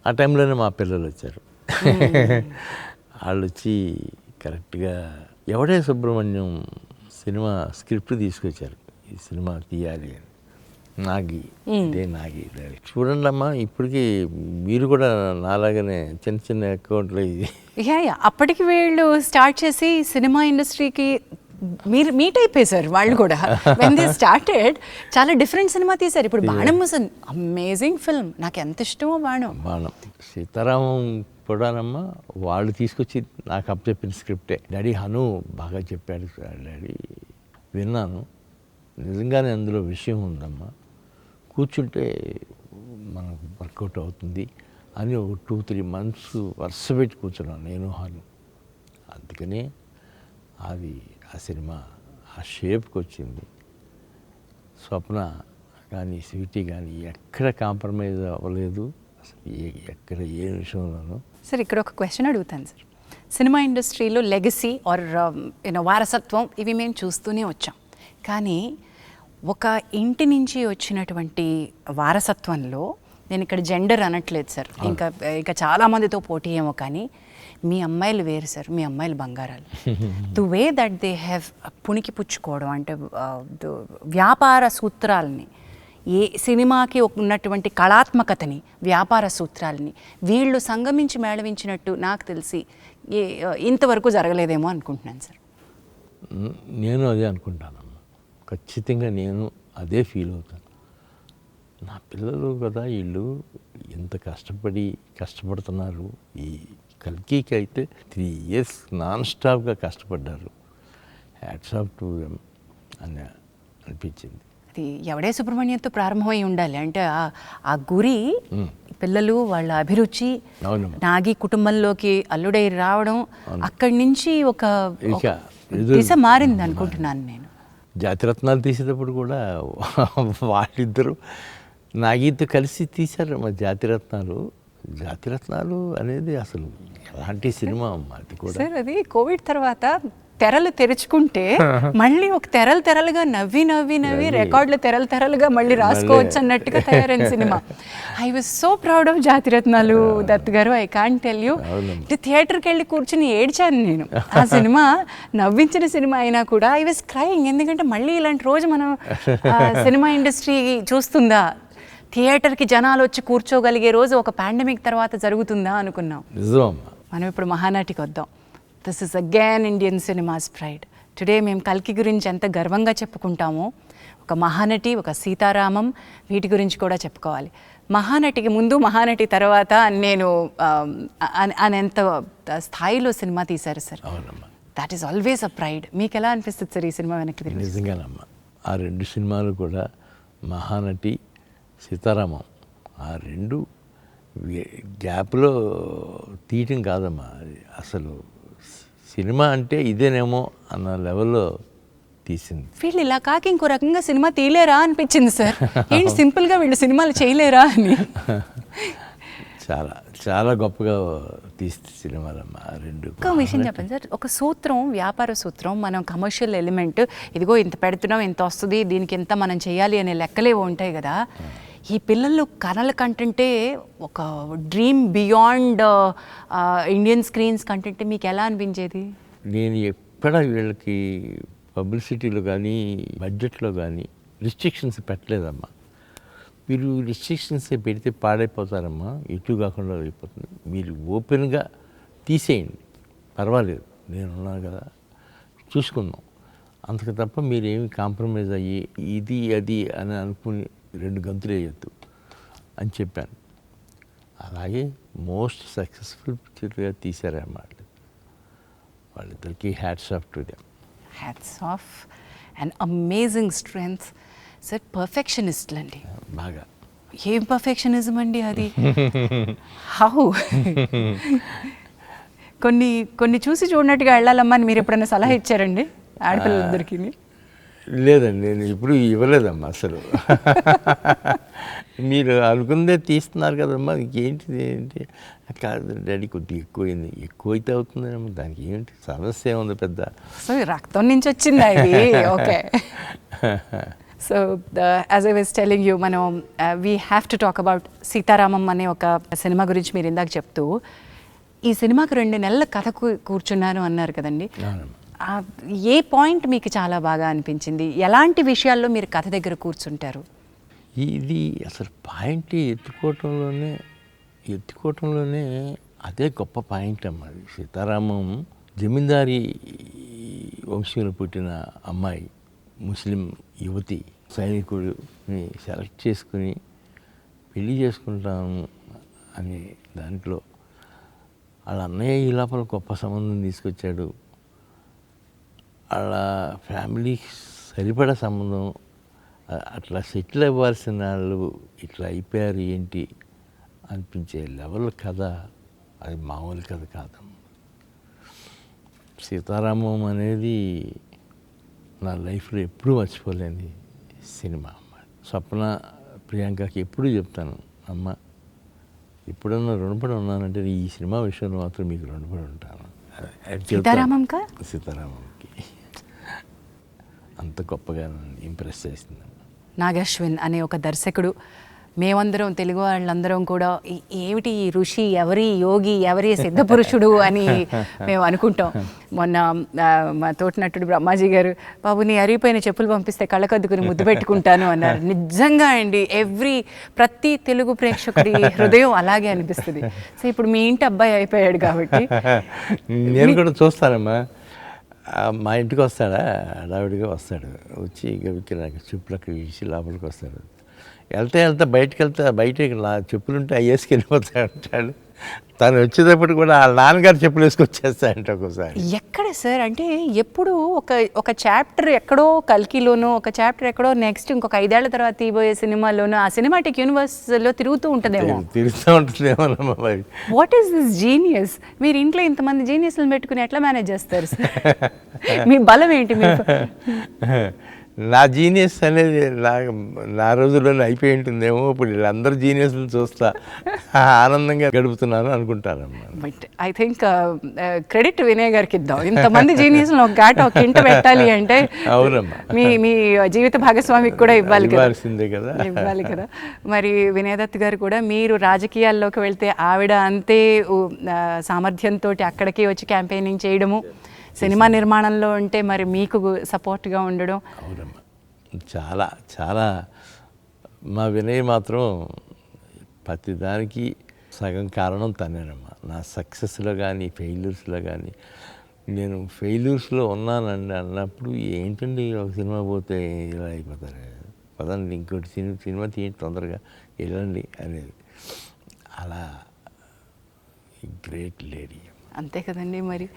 ఆ టైంలోనే మా పిల్లలు వచ్చారు. వాళ్ళు వచ్చి కరెక్ట్గా ఎవడే సుబ్రహ్మణ్యం సినిమా స్క్రిప్ట్ తీసుకొచ్చారు, ఈ సినిమా తీయాలి అని. నాగి, ఇదే నాగి డైరెక్ట్. చూడండి అమ్మా, ఇప్పటికీ మీరు కూడా నాలాగానే చిన్న చిన్న అకౌంట్లు ఇది. అప్పటికి వీళ్ళు స్టార్ట్ చేసి సినిమా ఇండస్ట్రీకి మీరు మీట్ అయిపోయారు వాళ్ళు కూడా. వెన్ దే స్టార్టెడ్ చాలా డిఫరెంట్ సినిమా తీశారు. ఇప్పుడు బాణం వాజ్ అన్ అమేజింగ్ ఫిల్మ్. నాకు ఎంత ఇష్టమో బాణం. సీతారామం కూడానమ్మా వాళ్ళు తీసుకొచ్చి నాకు అప్పచెప్పిన స్క్రిప్టే. డాడీ హను బాగా చెప్పాడు సార్, డాడీ విన్నాను, నిజంగానే అందులో విషయం ఉందమ్మా, కూర్చుంటే మనకు వర్కౌట్ అవుతుంది అని ఒక 2-3 months వరుస పెట్టి కూర్చున్నాను నేను హను. అందుకనే అది ఆ సినిమా ఆ షేప్కి వచ్చింది. స్వప్న కానీ స్వీటీ కానీ ఎక్కడ కాంప్రమైజ్ అవ్వలేదు అసలు, ఎక్కడ ఏ విషయంలోనూ. సార్ ఇక్కడ ఒక క్వశ్చన్ అడుగుతాను సార్. సినిమా ఇండస్ట్రీలో లెగసీ ఆర్ వారసత్వం ఇవి మేము చూస్తూనే వచ్చాం. కానీ ఒక ఇంటి నుంచి వచ్చినటువంటి వారసత్వంలో, నేను ఇక్కడ జెండర్ అనట్లేదు సార్, ఇంకా చాలామందితో పోటీ ఏమో, కానీ మీ అమ్మాయిలు వేరు సార్, మీ అమ్మాయిలు బంగారాలు. The way that they have పుణికి పుచ్చుకోవడం అంటే వ్యాపార సూత్రాలని, ఏ సినిమాకి ఉన్నటువంటి కళాత్మకతని, వ్యాపార సూత్రాలని వీళ్ళు సంగమించి మేళవించినట్టు నాకు తెలిసి ఇంతవరకు జరగలేదేమో అనుకుంటున్నాను సార్. నేను అదే అనుకుంటానమ్మా, ఖచ్చితంగా నేను అదే ఫీల్ అవుతాను. నా పిల్లలు కదా వీళ్ళు ఎంత కష్టపడుతున్నారు. ఈ కల్కికి అయితే 3 years నాన్ స్టాప్గా కష్టపడ్డారు. హ్యాట్స్ ఆఫ్ టు దెమ్ అని అనిపించింది. అది ఎవడే సుబ్రహ్మణ్యంతో ప్రారంభమై ఉండాలి. అంటే ఆ గురి, పిల్లలు వాళ్ళ అభిరుచి, నాగి కుటుంబంలోకి అల్లుడై రావడం, అక్కడి నుంచి ఒక దిశ మారింది అనుకుంటున్నాను నేను. జాతిరత్నాలు తీసేటప్పుడు కూడా వాళ్ళిద్దరూ నాగితో కలిసి తీశారు మా జాతిరత్నాలు అనేది అసలు ఎలాంటి సినిమా అమ్మా అది కూడా. సార్ అది కోవిడ్ తర్వాత తెరలు తెరుచుకుంటే మళ్ళీ ఒక తెరలుగా నవ్వి రికార్డులు తెరలుగా మళ్ళీ రాసుకోవచ్చు అన్నట్టుగా తయారైన సినిమా. I was so proud of Jathi Ratnalu Dutt garu. I can't tell you, థియేటర్కి వెళ్ళి కూర్చుని ఏడ్చాను నేను. ఆ సినిమా నవ్వించిన సినిమా అయినా కూడా ఐ వాజ్ క్రైయింగ్. ఎందుకంటే మళ్ళీ ఇలాంటి రోజు మనం సినిమా ఇండస్ట్రీ చూస్తుందా, థియేటర్కి జనాలు వచ్చి కూర్చోగలిగే రోజు ఒక పాండమిక్ తర్వాత జరుగుతుందా అనుకున్నాం. మనం ఇప్పుడు మహానటికి వద్దాం. This is again Indian cinemas pride. Today మేము కల్కి గురించి ఎంత గర్వంగా చెప్పుకుంటామో, ఒక మహానటి, ఒక సీతారామం, వీటి గురించి కూడా చెప్పుకోవాలి. మహానటికి ముందు, మహానటి తర్వాత నేను అనేంత స్థాయిలో సినిమా తీశారు sir. That is always a pride. మీకు ఎలా అనిపిస్తుంది సార్ ఈ సినిమా వెనక్కి తిరిగి? నిజంగానమ్మా, ఆ 2 సినిమాలు కూడా, మహానటి, సీతారామం, ఆ 2 గ్యాప్లో తీయటం కాదమ్మా. అసలు సినిమా అంటే ఇదేనేమో అన్న లెవెల్లో తీసింది. వీళ్ళు ఇలా కాక ఇంకో రకంగా సినిమా తీయలేరా అనిపించింది సార్. ఏంటి సింపుల్గా వీళ్ళు సినిమాలు చేయలేరా అని. చాలా చాలా గొప్పగా తీస్తే సినిమాలమ్మా 2. ఒక విషయం చెప్పండి సార్, ఒక సూత్రం, వ్యాపార సూత్రం, మనం కమర్షియల్ ఎలిమెంట్, ఇదిగో ఇంత పెడుతున్నాం, ఇంత వస్తుంది, దీనికి ఎంత మనం చేయాలి అనే లెక్కలేవో ఉంటాయి కదా. ఈ పిల్లలు కళల కంటెంటే ఒక dream beyond Indian screens content మీకు ఎలా అనిపించేది? నేను ఎక్కడ వీళ్ళకి పబ్లిసిటీలో కానీ బడ్జెట్లో కానీ రిస్ట్రిక్షన్స్ పెట్టలేదమ్మా. మీరు రిస్ట్రిక్షన్స్ పెడితే పాడైపోతారమ్మా, ఎటు కాకుండా అయిపోతుంది. మీరు ఓపెన్గా తీసేయండి, పర్వాలేదు, నేనున్నాను కదా, చూసుకుందాం. అంతకు తప్ప మీరేమి కాంప్రమైజ్ అయ్యి ఇది అది అని అనుకుని 2 గంతులు వేయద్దు అని చెప్పాను. అలాగే మోస్ట్ సక్సెస్ఫుల్ పిక్చర్గా తీశారన్నమాట. వాళ్ళిద్దరికి hats off to them. Hats off and amazing strength sir. పర్ఫెక్షనిస్ట్లు అండి బాగా. ఏం పర్ఫెక్షనిజం అండి అది? హౌ? కొన్ని చూసి చూడనట్టుగా వెళ్ళాలమ్మా అని మీరు ఎప్పుడైనా సలహా ఇచ్చారండి ఆడపిల్లలిద్దరికి? లేదండి, నేను ఇప్పుడు ఇవ్వలేదమ్మా అసలు. మీరు అనుకుందే తీస్తున్నారు కదమ్మా, ఇంకేంటిది ఏంటి కాదు డాడీ, కొద్దిగా ఎక్కువైంది, ఎక్కువైతే అవుతుందమ్మా, దానికి ఏంటి సమస్య ఉంది పెద్ద. సో రక్తం నుంచి వచ్చింది అది. Okay, so as I was telling you, మనం we have to talk about Sita Ramam అనే ఒక సినిమా గురించి మీరు ఇందాక చెప్తూ, ఈ సినిమాకు 2 నెలల కథ కూర్చున్నాను అన్నారు కదండి. ఏ పాయింట్ మీకు చాలా బాగా అనిపించింది? ఎలాంటి విషయాల్లో మీరు కథ దగ్గర కూర్చుంటారు? ఇది అసలు పాయింట్ ఎత్తుకోవటంలోనే అదే గొప్ప పాయింట్ అమ్మ. సీతారామం జమీందారీ వంశంలో పుట్టిన అమ్మాయి, ముస్లిం యువతి, సైనికుడిని సెలెక్ట్ చేసుకుని పెళ్లి చేసుకుంటాము అనే దాంట్లో వాళ్ళ అన్నయ్య ఈ లోపల గొప్ప సంబంధం తీసుకొచ్చాడు. వాళ్ళ ఫ్యామిలీకి సరిపడా సంబంధం, అట్లా సెటిల్ అవ్వాల్సిన వాళ్ళు ఇట్లా అయిపోయారు ఏంటి అనిపించే లెవెల్ కథ. అది మామూలు కథ కాదమ్మ. సీతారామం అనేది నా లైఫ్లో ఎప్పుడూ మర్చిపోలేని సినిమా అమ్మ. స్వప్న, ప్రియాంకకి ఎప్పుడూ చెప్తాను, అమ్మ ఎప్పుడన్నా రుణపడి ఉన్నానంటే ఈ సినిమా విషయంలో మాత్రం మీకు రుణపడి ఉంటాను. సీతారామంకి అంత గొప్పగా ఇంప్రెస్ చేసింది. నాగశ్విన్ అనే ఒక దర్శకుడు, మేమందరం తెలుగు వాళ్ళందరం కూడా ఏమిటి ఈ ఋషి, ఎవరి యోగి, ఎవరి సిద్ధపురుషుడు అని మేము అనుకుంటాం. మొన్న మా తోటినట్టుడు బ్రహ్మాజీ గారు, బాబు నీ అరిగిపోయిన చెప్పులు పంపిస్తే కళ్ళకద్దుకుని ముద్దు పెట్టుకుంటాను అన్నారు. నిజంగా అండి, ప్రతి తెలుగు ప్రేక్షకుడి హృదయం అలాగే అనిపిస్తుంది. సో ఇప్పుడు మీ ఇంటి అబ్బాయి అయిపోయాడు కాబట్టి నేను కూడా చూస్తానమ్మా. మా ఇంటికి వస్తాడా, హడావిడిగా వస్తాడు, వచ్చి గవికి నాకు చెప్పులకు వేసి లోపలికి వస్తాడు. బయటికి నా చెప్పులుంటే అయ్యేసుకు వెళ్ళిపోతాడు అంటాడు. తను వచ్చేటప్పుడు కూడా వాళ్ళ నాన్నగారు చెప్పులు వేసుకొచ్చేస్తాయంట ఒక్కోసారి. ఎక్కడ సార్ అంటే ఎప్పుడు ఒక చాప్టర్ ఎక్కడో కల్కిలోనో, ఒక చాప్టర్ ఎక్కడో నెక్స్ట్ ఇంకొక 5 ఏళ్ల తర్వాత తీయబోయే సినిమాలోనో ఆ సినిమాటిక్ యూనివర్స్లో తిరుగుతూ ఉంటుందేమో. What is this genius? మీరు ఇంట్లో ఇంతమంది జీనియస్లను పెట్టుకుని ఎట్లా మేనేజ్ చేస్తారు సార్? మీ బలం ఏంటి? మీరు నా జీనియస్ అనేది నా రోజుల్లోనే అయిపోయి ఉంటుందేమో. ఇప్పుడు వీళ్ళందరూ జీనియస్లు చూస్తా ఆనందంగా గడుపుతున్నాను అనుకుంటారమ్మా. But I think credit Vinay గారికి ఇద్దాం. ఇంతమంది జీనియస్లు ఒక ఇంట పెట్టాలి అంటే అవునమ్మా, మీ జీవిత భాగస్వామికి కూడా ఇవ్వాలి కదా. ఇవ్వాలి కదా. మరి వినయ్ దత్ గారు కూడా, మీరు రాజకీయాల్లోకి వెళ్తే ఆవిడ అంతే సామర్థ్యంతో అక్కడికి వచ్చి క్యాంపెయినింగ్ చేయడము, సినిమా నిర్మాణంలో ఉంటే మరి మీకు సపోర్ట్గా ఉండడం. అవునమ్మా, చాలా చాలా. మా వినయ్ మాత్రం ప్రతిదానికి సగం కారణం తనేనమ్మా. నా సక్సెస్లో కానీ ఫెయిల్యూర్స్లో కానీ. నేను ఫెయిల్యూర్స్లో ఉన్నానండి అన్నప్పుడు, ఏంటండి ఒక సినిమా పోతే ఇలా అయిపోతారు, పదండి ఇంకోటి సినిమా తీయండి తొందరగా వెళ్ళండి అనేది. అలా గ్రేట్ లేడీ. అంతే కదండి మరి.